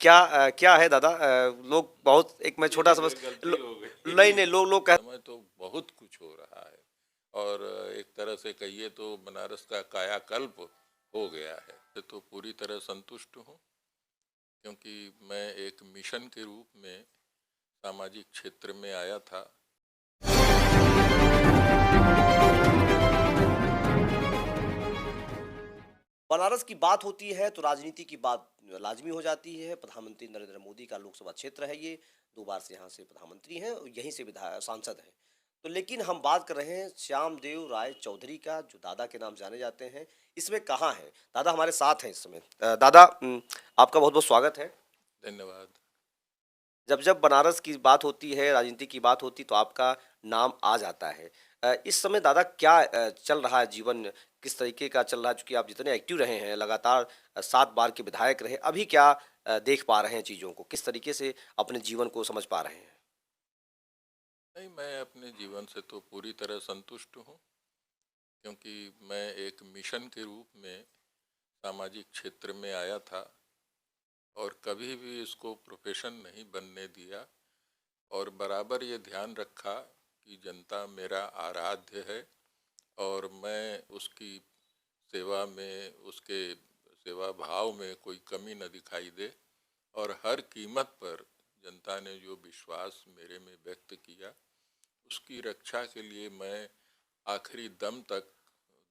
क्या है दादा? लोग बहुत एक मैं छोटा सा बस गलती हो गई। नहीं नहीं, लोग कह समय तो बहुत कुछ हो रहा है और एक तरह से कहिए तो बनारस का कायाकल्प हो गया है। तो पूरी तरह संतुष्ट हूँ क्योंकि मैं एक मिशन के रूप में सामाजिक क्षेत्र में आया था। बनारस की बात होती है तो राजनीति की बात लाजमी हो जाती है। प्रधानमंत्री नरेंद्र मोदी का लोकसभा क्षेत्र है ये, 2 बार से यहाँ से प्रधानमंत्री हैं और यहीं से विधायक सांसद हैं। तो लेकिन हम बात कर रहे हैं श्यामदेव राय चौधरी का, जो दादा के नाम जाने जाते हैं। इसमें कहाँ हैं दादा? हमारे साथ हैं इस समय। दादा, आपका बहुत बहुत स्वागत है। धन्यवाद। जब जब बनारस की बात होती है, राजनीति की बात होती तो आपका नाम आ जाता है। इस समय दादा क्या चल रहा है जीवन? किस तरीके का चल रहा है? चूंकि आप जितने एक्टिव रहे हैं, लगातार 7 बार के विधायक रहे, अभी क्या देख पा रहे हैं चीज़ों को? किस तरीके से अपने जीवन को समझ पा रहे हैं? नहीं, मैं अपने जीवन से तो पूरी तरह संतुष्ट हूँ क्योंकि मैं एक मिशन के रूप में सामाजिक क्षेत्र में आया था और कभी भी इसको प्रोफेशन नहीं बनने दिया और बराबर ये ध्यान रखा कि जनता मेरा आराध्य है और मैं उसकी सेवा में, उसके सेवा भाव में कोई कमी न दिखाई दे और हर कीमत पर जनता ने जो विश्वास मेरे में व्यक्त किया उसकी रक्षा के लिए मैं आखिरी दम तक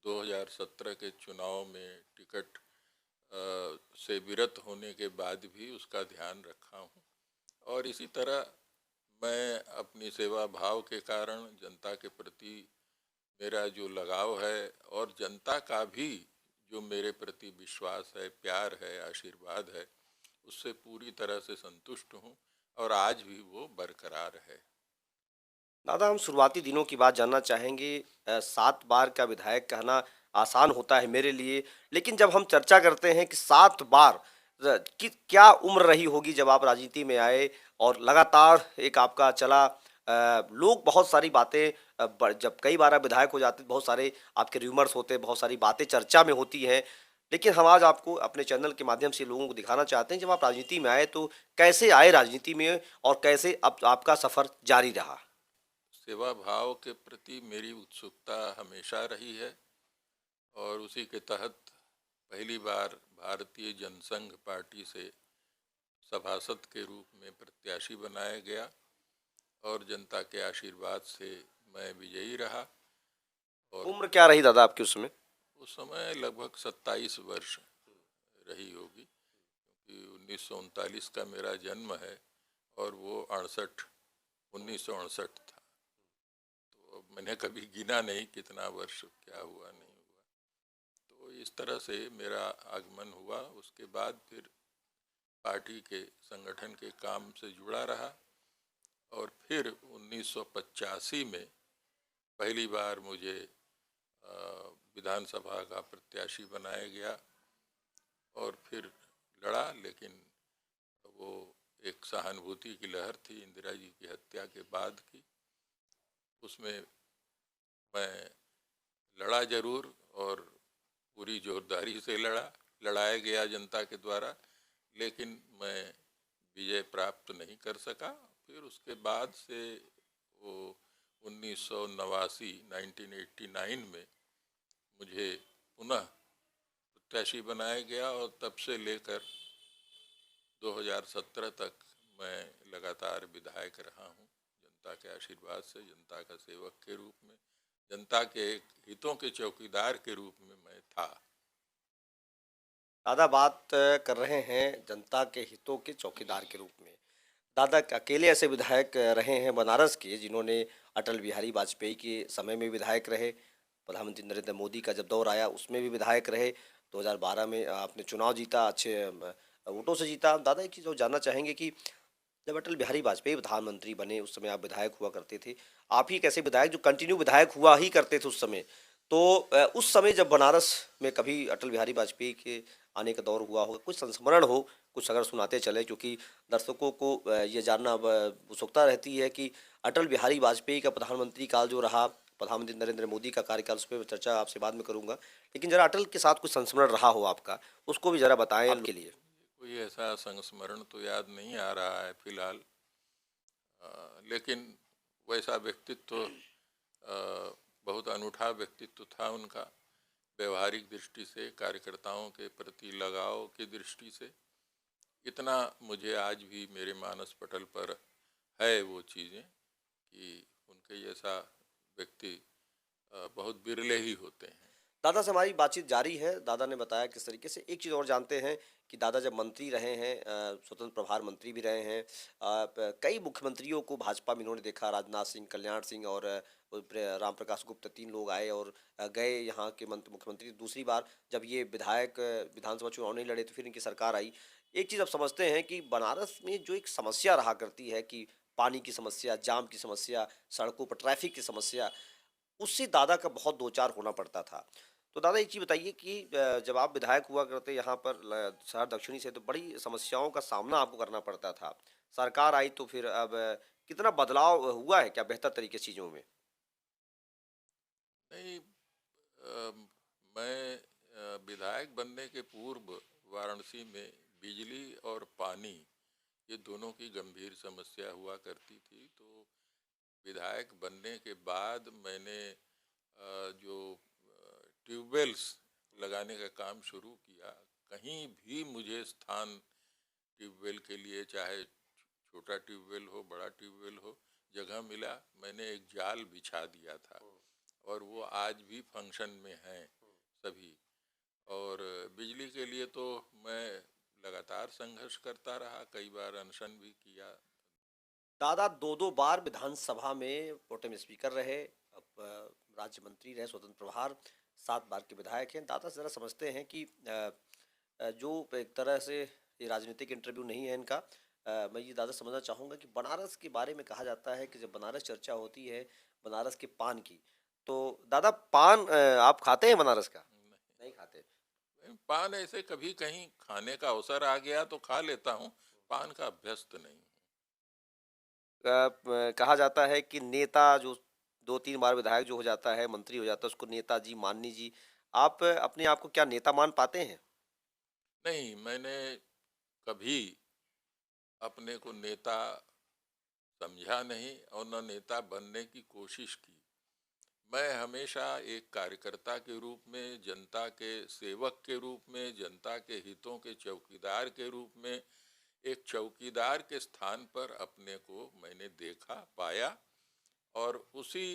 2017 के चुनाव में टिकट से विरत होने के बाद भी उसका ध्यान रखा हूँ और इसी तरह मैं अपनी सेवा भाव के कारण जनता के प्रति मेरा जो लगाव है और जनता का भी जो मेरे प्रति विश्वास है, प्यार है, आशीर्वाद है, उससे पूरी तरह से संतुष्ट हूँ और आज भी वो बरकरार है। दादा, हम शुरुआती दिनों की बात जानना चाहेंगे। 7 बार का विधायक कहना आसान होता है मेरे लिए, लेकिन जब हम चर्चा करते हैं कि 7 बार कि क्या उम्र रही होगी जब आप राजनीति में आए और लगातार एक आपका चला। लोग बहुत सारी बातें, जब कई बार आप विधायक हो जाते, बहुत सारे आपके र्यूमर्स होते हैं, बहुत सारी बातें चर्चा में होती हैं। लेकिन हम आज आपको अपने चैनल के माध्यम से लोगों को दिखाना चाहते हैं, जब आप राजनीति में आए तो कैसे आए राजनीति में और कैसे अब आपका सफर जारी रहा। सेवा भाव के प्रति मेरी उत्सुकता हमेशा रही है और उसी के तहत पहली बार भारतीय जनसंघ पार्टी से सभासद के रूप में प्रत्याशी बनाया गया और जनता के आशीर्वाद से मैं विजयी रहा और उम्र क्या रही दादा आपकी उसमें? उस समय लगभग 27 वर्ष रही होगी कि 1939 का मेरा जन्म है और वो 1968 था। तो मैंने कभी गिना नहीं कितना वर्ष क्या हुआ नहीं हुआ। तो इस तरह से मेरा आगमन हुआ। उसके बाद फिर पार्टी के संगठन के काम से जुड़ा रहा और फिर 1985 में पहली बार मुझे विधानसभा का प्रत्याशी बनाया गया और फिर लड़ा, लेकिन वो एक सहानुभूति की लहर थी इंदिरा जी की हत्या के बाद की। उसमें मैं लड़ा जरूर और पूरी जोरदारी से लड़ाया गया जनता के द्वारा, लेकिन मैं विजय प्राप्त नहीं कर सका। फिर उसके बाद से वो 1989 में मुझे पुनः प्रत्याशी बनाया गया और तब से लेकर 2017 तक मैं लगातार विधायक रहा हूँ। जनता के आशीर्वाद से, जनता का सेवक के रूप में, जनता के हितों के चौकीदार के रूप में मैं था। दादा बात कर रहे हैं जनता के हितों के चौकीदार के रूप में। दादा अकेले ऐसे विधायक रहे हैं बनारस के जिन्होंने अटल बिहारी वाजपेयी के समय में विधायक रहे, प्रधानमंत्री नरेंद्र मोदी का जब दौर आया उसमें भी विधायक रहे, 2012 में आपने चुनाव जीता, अच्छे वोटों से जीता। दादा एक चीज़ और जानना चाहेंगे कि जब अटल बिहारी वाजपेयी प्रधानमंत्री बने उस समय आप विधायक हुआ करते थे। आप ही एक ऐसे विधायक जो कंटिन्यू विधायक हुआ ही करते थे उस समय। तो उस समय जब बनारस में कभी अटल बिहारी वाजपेयी के आने का दौर हुआ हो, कुछ संस्मरण हो, कुछ अगर सुनाते चले, क्योंकि दर्शकों को ये जानना अब उत्सुकता रहती है कि अटल बिहारी वाजपेयी का प्रधानमंत्री काल जो रहा, प्रधानमंत्री नरेंद्र मोदी का कार्यकाल, उस पर चर्चा आपसे बाद में करूंगा। लेकिन जरा अटल के साथ कुछ संस्मरण रहा हो आपका, उसको भी जरा बताएं आप के लिए। कोई ऐसा संस्मरण तो याद नहीं आ रहा है फिलहाल। लेकिन वैसा व्यक्तित्व बहुत अनूठा व्यक्तित्व था उनका, व्यवहारिक दृष्टि से, कार्यकर्ताओं के प्रति लगाव की दृष्टि से। इतना मुझे आज भी मेरे मानस पटल पर है वो चीज़ें कि उनके जैसा व्यक्ति बहुत बिरले ही होते हैं। दादा से हमारी बातचीत जारी है। दादा ने बताया किस तरीके से। एक चीज़ और जानते हैं कि दादा जब मंत्री रहे हैं, स्वतंत्र प्रभार मंत्री भी रहे हैं, कई मुख्यमंत्रियों को भाजपा में इन्होंने देखा, राजनाथ सिंह, कल्याण सिंह और राम प्रकाश गुप्त, 3 लोग आए और गए यहाँ के मुख्यमंत्री। दूसरी बार जब ये विधायक विधानसभा चुनाव नहीं लड़े तो फिर इनकी सरकार आई। एक चीज़ आप समझते हैं कि बनारस में जो एक समस्या रहा करती है कि पानी की समस्या, जाम की समस्या, सड़कों पर ट्रैफिक की समस्या, उससे दादा का बहुत दो चार होना पड़ता था। तो दादा एक चीज़ बताइए कि जब आप विधायक हुआ करते यहाँ पर शहर दक्षिणी से, तो बड़ी समस्याओं का सामना आपको करना पड़ता था। सरकार आई तो फिर अब कितना बदलाव हुआ है क्या बेहतर तरीके से चीज़ों में? नहीं, मैं विधायक बनने के पूर्व वाराणसी में बिजली और पानी, ये दोनों की गंभीर समस्या हुआ करती थी। तो विधायक बनने के बाद मैंने जो ट्यूबवेल्स लगाने का काम शुरू किया। कहीं भी मुझे स्थान ट्यूबवेल के लिए, चाहे छोटा ट्यूबवेल हो, बड़ा ट्यूबवेल हो, जगह मिला, मैंने एक जाल बिछा दिया था और वो आज भी फंक्शन में हैं सभी। और बिजली के लिए तो मैं लगातार संघर्ष करता रहा, कई बार अनशन भी किया। दादा दो दो बार विधानसभा में प्रोटेम स्पीकर रहे, अब राज्य मंत्री रहे, स्वतंत्र प्रभार, 7 बार के विधायक हैं। दादा से ज़रा समझते हैं कि जो एक तरह से ये राजनीतिक इंटरव्यू नहीं है इनका। मैं ये दादा समझना चाहूँगा कि बनारस के बारे में कहा जाता है कि जब बनारस चर्चा होती है बनारस के पान की, तो दादा पान आप खाते हैं बनारस का? नहीं खाते। पान ऐसे कभी कहीं खाने का अवसर आ गया तो खा लेता हूँ, पान का अभ्यस्त नहीं हूँ। कहा जाता है कि नेता जो 2-3 बार विधायक जो हो जाता है, मंत्री हो जाता है, उसको नेताजी, माननी जी। आप अपने आप को क्या नेता मान पाते हैं? नहीं, मैंने कभी अपने को नेता समझा नहीं और न नेता बनने की कोशिश की। मैं हमेशा एक कार्यकर्ता के रूप में, जनता के सेवक के रूप में, जनता के हितों के चौकीदार के रूप में, एक चौकीदार के स्थान पर अपने को मैंने देखा, पाया और उसी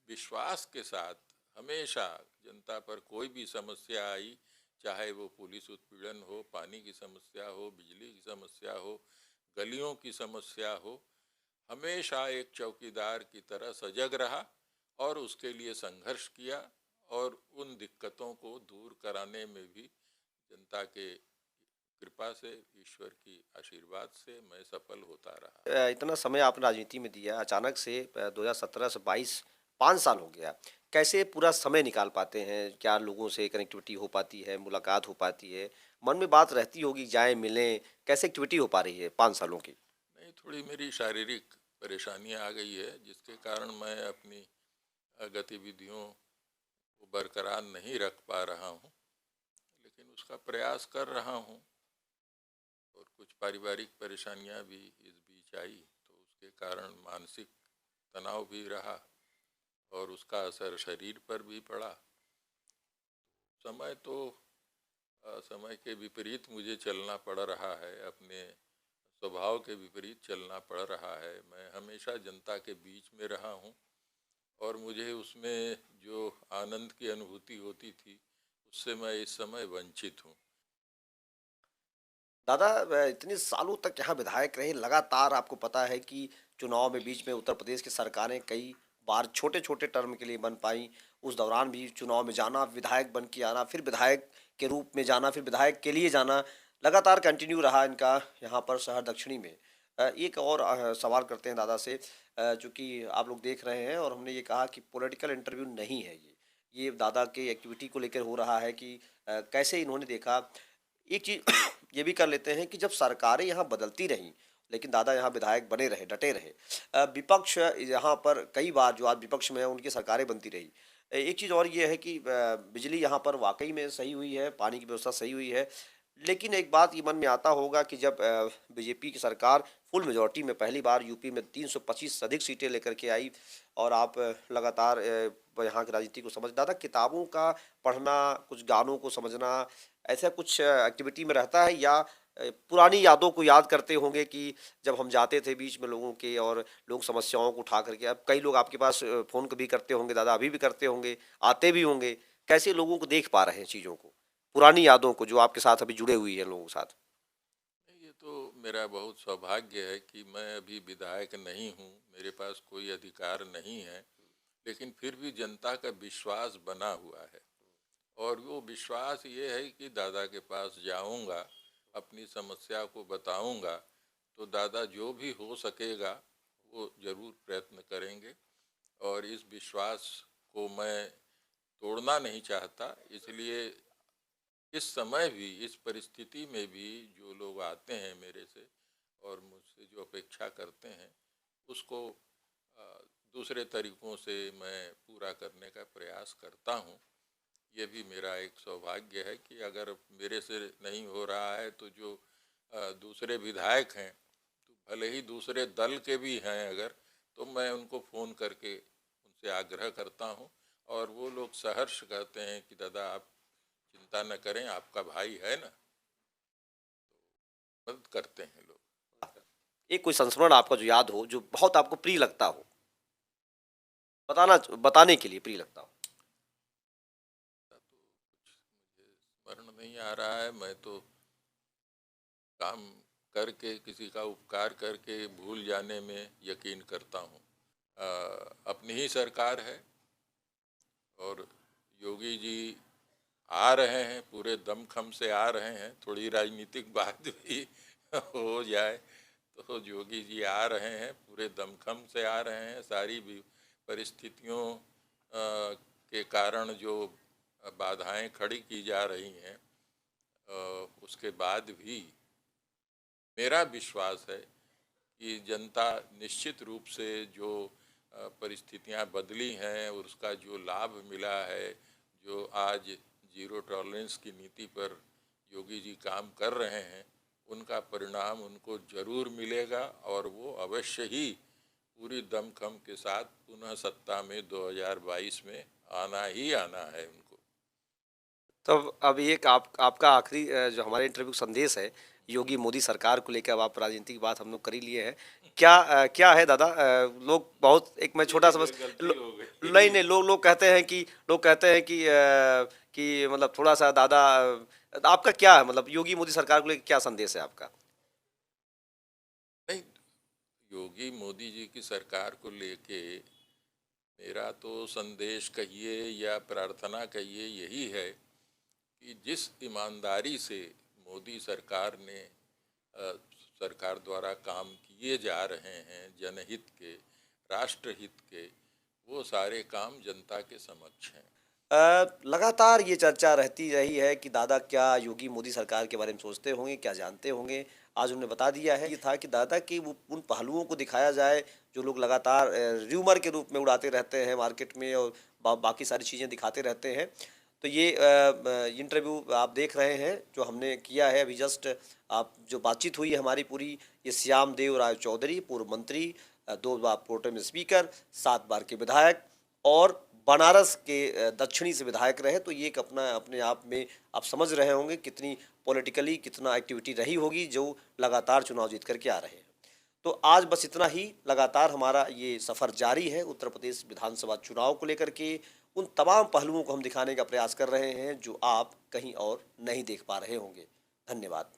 विश्वास के साथ हमेशा जनता पर कोई भी समस्या आई, चाहे वो पुलिस उत्पीड़न हो, पानी की समस्या हो, बिजली की समस्या हो, गलियों की समस्या हो, हमेशा एक चौकीदार की तरह सजग रहा और उसके लिए संघर्ष किया और उन दिक्कतों को दूर कराने में भी जनता के कृपा से, ईश्वर की आशीर्वाद से मैं सफल होता रहा। इतना समय आपने राजनीति में दिया, अचानक से 2017 से 22 5 साल हो गया। कैसे पूरा समय निकाल पाते हैं? क्या लोगों से कनेक्टिविटी हो पाती है, मुलाकात हो पाती है? मन में बात रहती होगी जाएँ, मिलें, कैसे एक्टिविटी हो पा रही है 5 सालों की? नहीं, थोड़ी मेरी शारीरिक परेशानियां आ गई है जिसके कारण मैं अपनी गतिविधियों को बरकरार नहीं रख पा रहा हूँ, लेकिन उसका प्रयास कर रहा हूँ। और कुछ पारिवारिक परेशानियां भी इस बीच आई, तो उसके कारण मानसिक तनाव भी रहा और उसका असर शरीर पर भी पड़ा। समय तो समय के विपरीत मुझे चलना पड़ रहा है, अपने स्वभाव के विपरीत चलना पड़ रहा है। मैं हमेशा जनता के बीच में रहा हूँ और मुझे उसमें जो आनंद की अनुभूति होती थी उससे मैं इस समय वंचित हूँ। दादा इतने सालों तक यहाँ विधायक रहे, लगातार आपको पता है कि चुनाव में बीच में उत्तर प्रदेश की सरकारें कई बार छोटे-छोटे टर्म के लिए बन पाई। उस दौरान भी चुनाव में जाना, विधायक बन के आना, फिर विधायक के रूप में जाना, फिर विधायक के लिए जाना, लगातार कंटिन्यू रहा इनका यहाँ पर शहर दक्षिणी में। एक और सवाल करते हैं दादा से, चूँकि आप लोग देख रहे हैं और हमने ये कहा कि पॉलिटिकल इंटरव्यू नहीं है ये। ये दादा के एक्टिविटी को लेकर हो रहा है कि कैसे इन्होंने देखा। एक चीज़ ये भी कर लेते हैं कि जब सरकारें यहाँ बदलती रहीं, लेकिन दादा यहाँ विधायक बने रहे, डटे रहे। विपक्ष यहाँ पर कई बार जो आज विपक्ष में है, उनकी सरकारें बनती रही। एक चीज़ और ये है कि बिजली यहाँ पर वाक़ई में सही हुई है, पानी की व्यवस्था सही हुई है, लेकिन एक बात ये मन में आता होगा कि जब बीजेपी की सरकार फुल मेजॉरिटी में पहली बार यूपी में 325 से अधिक सीटें लेकर के आई और आप लगातार यहाँ की राजनीति को समझ दादा किताबों का पढ़ना, कुछ गानों को समझना, ऐसा कुछ एक्टिविटी में रहता है या पुरानी यादों को याद करते होंगे कि जब हम जाते थे बीच में लोगों के और लोग समस्याओं को उठा करके, अब कई लोग आपके पास फ़ोन भी करते होंगे दादा, अभी भी करते होंगे, आते भी होंगे, कैसे लोगों को देख पा रहे हैं चीज़ों को, पुरानी यादों को जो आपके साथ अभी जुड़े हुई है लोगों के साथ? ये तो मेरा बहुत सौभाग्य है कि मैं अभी विधायक नहीं हूँ, मेरे पास कोई अधिकार नहीं है, लेकिन फिर भी जनता का विश्वास बना हुआ है। और वो विश्वास ये है कि दादा के पास जाऊंगा, अपनी समस्या को बताऊंगा, तो दादा जो भी हो सकेगा वो ज़रूर प्रयत्न करेंगे। और इस विश्वास को मैं तोड़ना नहीं चाहता, इसलिए इस समय भी, इस परिस्थिति में भी जो लोग आते हैं मेरे से और मुझसे जो अपेक्षा करते हैं उसको अ, दूसरे तरीक़ों से मैं पूरा करने का प्रयास करता हूँ। ये भी मेरा एक सौभाग्य है कि अगर मेरे से नहीं हो रहा है तो जो दूसरे विधायक हैं, तो भले ही दूसरे दल के भी हैं अगर, तो मैं उनको फ़ोन करके उनसे आग्रह करता हूँ और वो लोग सहर्ष कहते हैं कि दादा आप चिंता न करें, आपका भाई है ना, मदद करते हैं लोग। एक कोई संस्मरण आपका जो याद हो, जो बहुत आपको प्रिय लगता हो, बताना बताने के लिए प्रिय लगता हो? तो कुछ मुझे स्मरण नहीं आ रहा है, मैं तो काम करके, किसी का उपकार करके भूल जाने में यकीन करता हूँ। अपनी ही सरकार है और योगी जी आ रहे हैं, पूरे दमखम से आ रहे हैं, थोड़ी राजनीतिक बात भी हो जाए तो योगी जी आ रहे हैं, पूरे दमखम से आ रहे हैं। सारी भी परिस्थितियों के कारण जो बाधाएं खड़ी की जा रही हैं, उसके बाद भी मेरा विश्वास है कि जनता निश्चित रूप से जो परिस्थितियां बदली हैं और उसका जो लाभ मिला है, जो आज जीरो टॉलरेंस की नीति पर योगी जी काम कर रहे हैं, उनका परिणाम उनको जरूर मिलेगा और वो अवश्य ही पूरी दमखम के साथ पुनः सत्ता में 2022 में आना ही आना है उनको। तब अब एक आपका आखिरी जो हमारे इंटरव्यू संदेश है योगी मोदी सरकार को लेकर, अब आप राजनीति की बात हम लोग कर ही लिए हैं, क्या क्या है दादा? लोग बहुत एक मैं छोटा सा बस गलती हो गई। नहीं नहीं, लोग कहते हैं कि कि मतलब थोड़ा सा दादा आपका क्या है, मतलब योगी मोदी सरकार को लेकर क्या संदेश है आपका? नहीं, योगी मोदी जी की सरकार को लेके मेरा तो संदेश कहिए या प्रार्थना कहिए यही है कि जिस ईमानदारी से मोदी सरकार ने सरकार द्वारा काम किए जा रहे हैं जनहित के, राष्ट्रहित के, वो सारे काम जनता के समक्ष हैं। लगातार ये चर्चा रहती रही है कि दादा क्या योगी मोदी सरकार के बारे में सोचते होंगे, क्या जानते होंगे। आज उन्होंने बता दिया है, ये था कि दादा के वो उन पहलुओं को दिखाया जाए जो लोग लगातार र्यूमर के रूप में उड़ाते रहते हैं मार्केट में और बाकी सारी चीज़ें दिखाते रहते हैं। तो ये इंटरव्यू आप देख रहे हैं जो हमने किया है अभी जस्ट, आप जो बातचीत हुई है हमारी पूरी, ये श्याम देव राय चौधरी, पूर्व मंत्री, 2 बार प्रोटेम स्पीकर, 7 बार के विधायक और बनारस के दक्षिणी से विधायक रहे। तो ये एक अपने आप में आप समझ रहे होंगे कितनी पॉलिटिकली कितना एक्टिविटी रही होगी जो लगातार चुनाव जीत करके आ रहे हैं। तो आज बस इतना ही, लगातार हमारा ये सफ़र जारी है उत्तर प्रदेश विधानसभा चुनाव को लेकर के, उन तमाम पहलुओं को हम दिखाने का प्रयास कर रहे हैं जो आप कहीं और नहीं देख पा रहे होंगे। धन्यवाद।